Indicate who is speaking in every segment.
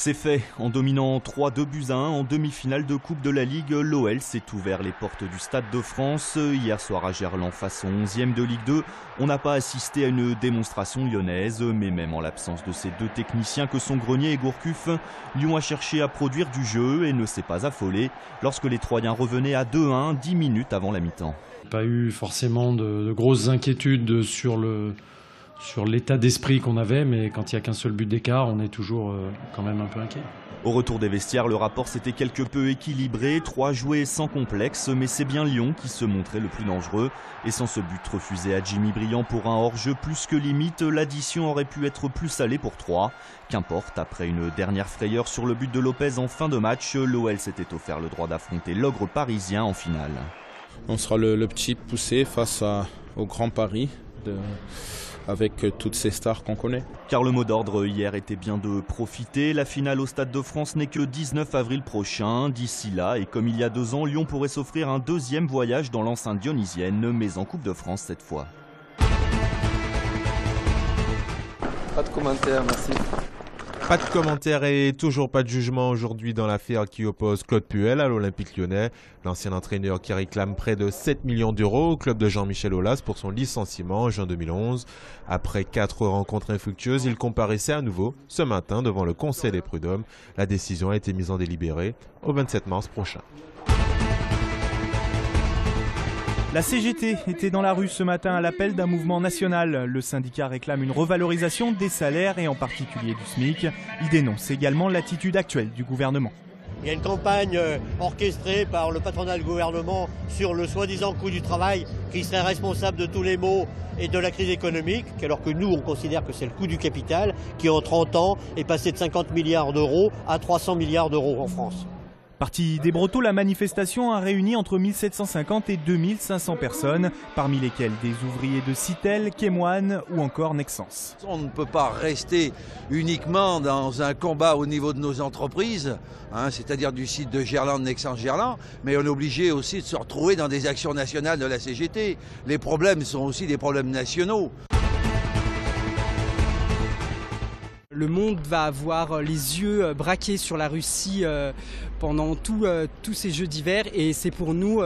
Speaker 1: C'est fait. En dominant 3-2 buts à 1 en demi-finale de Coupe de la Ligue, l'OL s'est ouvert les portes du Stade de France. Hier soir à Gerland face au 11e de Ligue 2, on n'a pas assisté à une démonstration lyonnaise, mais même en l'absence de ces deux techniciens que sont Grenier et Gourcuff, Lyon a cherché à produire du jeu et ne s'est pas affolé lorsque les Troyens revenaient à 2-1 10 minutes avant la mi-temps.
Speaker 2: Pas eu forcément de grosses inquiétudes sur l'état d'esprit qu'on avait, mais quand il n'y a qu'un seul but d'écart, on est toujours quand même un peu inquiet.
Speaker 1: Au retour des vestiaires, le rapport s'était quelque peu équilibré, 3 joués sans complexe, mais c'est bien Lyon qui se montrait le plus dangereux. Et sans ce but refusé à Jimmy Briand pour un hors-jeu plus que limite, l'addition aurait pu être plus salée pour 3. Qu'importe, après une dernière frayeur sur le but de Lopez en fin de match, l'OL s'était offert le droit d'affronter l'ogre parisien en finale.
Speaker 3: On sera le petit poussé face au grand Paris, avec toutes ces stars qu'on connaît.
Speaker 1: Car le mot d'ordre hier était bien de profiter. La finale au Stade de France n'est que 19 avril prochain. D'ici là, et comme il y a 2 ans, Lyon pourrait s'offrir un deuxième voyage dans l'enceinte dionysienne, mais en Coupe de France cette fois.
Speaker 4: Pas de commentaires, merci.
Speaker 5: Pas de commentaires et toujours pas de jugement aujourd'hui dans l'affaire qui oppose Claude Puel à l'Olympique Lyonnais. L'ancien entraîneur qui réclame près de 7 millions d'euros au club de Jean-Michel Aulas pour son licenciement en juin 2011. Après 4 rencontres infructueuses, il comparaissait à nouveau ce matin devant le Conseil des prud'hommes. La décision a été mise en délibéré au 27 mars prochain.
Speaker 6: La CGT était dans la rue ce matin à l'appel d'un mouvement national. Le syndicat réclame une revalorisation des salaires et en particulier du SMIC. Il dénonce également l'attitude actuelle du gouvernement.
Speaker 7: Il y a une campagne orchestrée par le patronat du gouvernement sur le soi-disant coût du travail qui serait responsable de tous les maux et de la crise économique, alors que nous on considère que c'est le coût du capital qui en 30 ans est passé de 50 milliards d'euros à 300 milliards d'euros en France.
Speaker 6: Partie des Brotteaux, la manifestation a réuni entre 1750 et 2500 personnes, parmi lesquelles des ouvriers de Citel, Kemoine ou encore Nexans.
Speaker 8: On ne peut pas rester uniquement dans un combat au niveau de nos entreprises, c'est-à-dire du site de Gerland, Nexans, Gerland, mais on est obligé aussi de se retrouver dans des actions nationales de la CGT. Les problèmes sont aussi des problèmes nationaux.
Speaker 9: Le monde va avoir les yeux braqués sur la Russie pendant tous ces Jeux d'hiver et c'est pour nous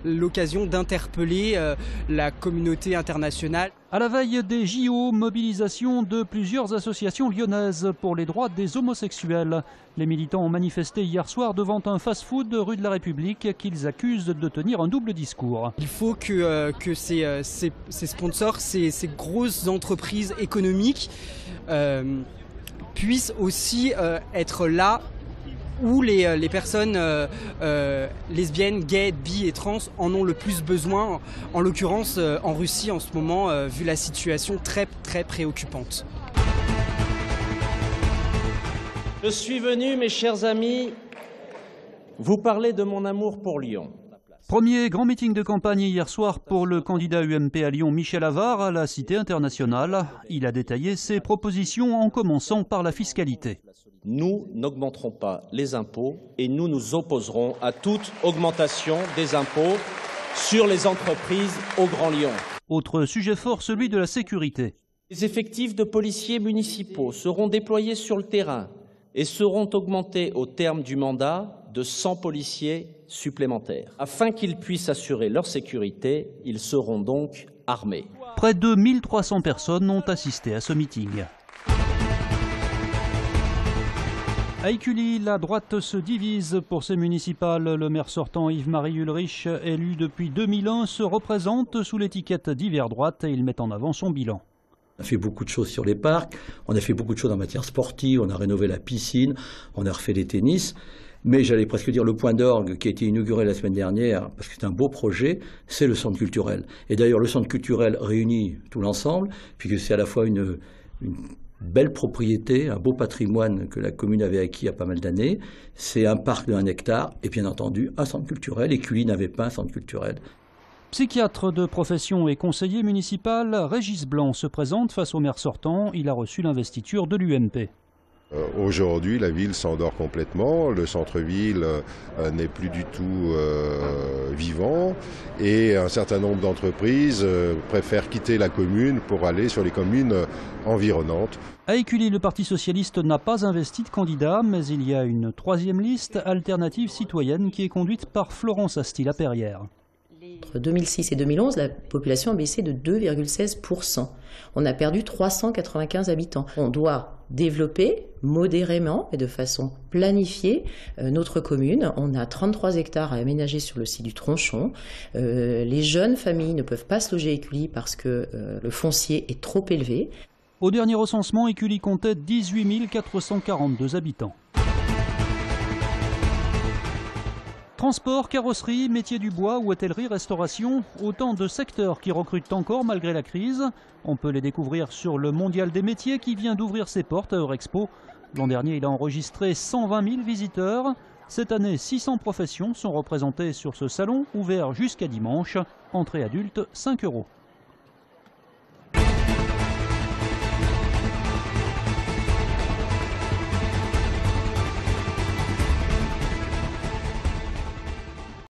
Speaker 9: l'occasion d'interpeller la communauté internationale.
Speaker 10: À la veille des JO, mobilisation de plusieurs associations lyonnaises pour les droits des homosexuels. Les militants ont manifesté hier soir devant un fast-food rue de la République qu'ils accusent de tenir un double discours.
Speaker 9: Il faut que ces sponsors, ces grosses entreprises économiques puissent aussi être là où les personnes lesbiennes, gays, bi et trans en ont le plus besoin, en l'occurrence en Russie en ce moment, vu la situation très préoccupante.
Speaker 11: Je suis venu, mes chers amis, vous parler de mon amour pour Lyon.
Speaker 10: Premier grand meeting de campagne hier soir pour le candidat UMP à Lyon, Michel Avare, à la Cité internationale. Il a détaillé ses propositions en commençant par la fiscalité.
Speaker 11: Nous n'augmenterons pas les impôts et nous nous opposerons à toute augmentation des impôts sur les entreprises au Grand Lyon.
Speaker 10: Autre sujet fort, celui de la sécurité.
Speaker 11: Les effectifs de policiers municipaux seront déployés sur le terrain et seront augmentés au terme du mandat de 100 policiers supplémentaires. Afin qu'ils puissent assurer leur sécurité, ils seront donc armés.
Speaker 10: Près de 1300 personnes ont assisté à ce meeting. À Écully, la droite se divise pour ces municipales. Le maire sortant Yves-Marie Ulrich, élu depuis 2001, se représente sous l'étiquette d'hiver droite et il met en avant son bilan.
Speaker 12: On a fait beaucoup de choses sur les parcs, on a fait beaucoup de choses en matière sportive, on a rénové la piscine, on a refait les tennis. Mais j'allais presque dire le point d'orgue qui a été inauguré la semaine dernière, parce que c'est un beau projet, c'est le centre culturel. Et d'ailleurs, le centre culturel réunit tout l'ensemble, puisque c'est à la fois une belle propriété, un beau patrimoine que la commune avait acquis il y a pas mal d'années. C'est un parc de 1 hectare et bien entendu un centre culturel. Écully n'avait pas un centre culturel.
Speaker 10: Psychiatre de profession et conseiller municipal, Régis Blanc se présente face au maire sortant. Il a reçu l'investiture de l'UMP.
Speaker 13: Aujourd'hui, la ville s'endort complètement, le centre-ville n'est plus du tout vivant et un certain nombre d'entreprises préfèrent quitter la commune pour aller sur les communes environnantes.
Speaker 10: À Écully, le Parti socialiste n'a pas investi de candidat, mais il y a une troisième liste, Alternative citoyenne, qui est conduite par Florence Astil-Lapeyrière.
Speaker 14: Entre 2006 et 2011, la population a baissé de 2,16%. On a perdu 395 habitants. On doit développer modérément et de façon planifiée notre commune. On a 33 hectares à aménager sur le site du Tronchon. Les jeunes familles ne peuvent pas se loger à Écully parce que le foncier est trop élevé.
Speaker 10: Au dernier recensement, Écully comptait 18 442 habitants. Transport, carrosserie, métier du bois, hôtellerie, restauration, autant de secteurs qui recrutent encore malgré la crise. On peut les découvrir sur le Mondial des métiers qui vient d'ouvrir ses portes à Eurexpo. L'an dernier, il a enregistré 120 000 visiteurs. Cette année, 600 professions sont représentées sur ce salon, ouvert jusqu'à dimanche. Entrée adulte, 5 €.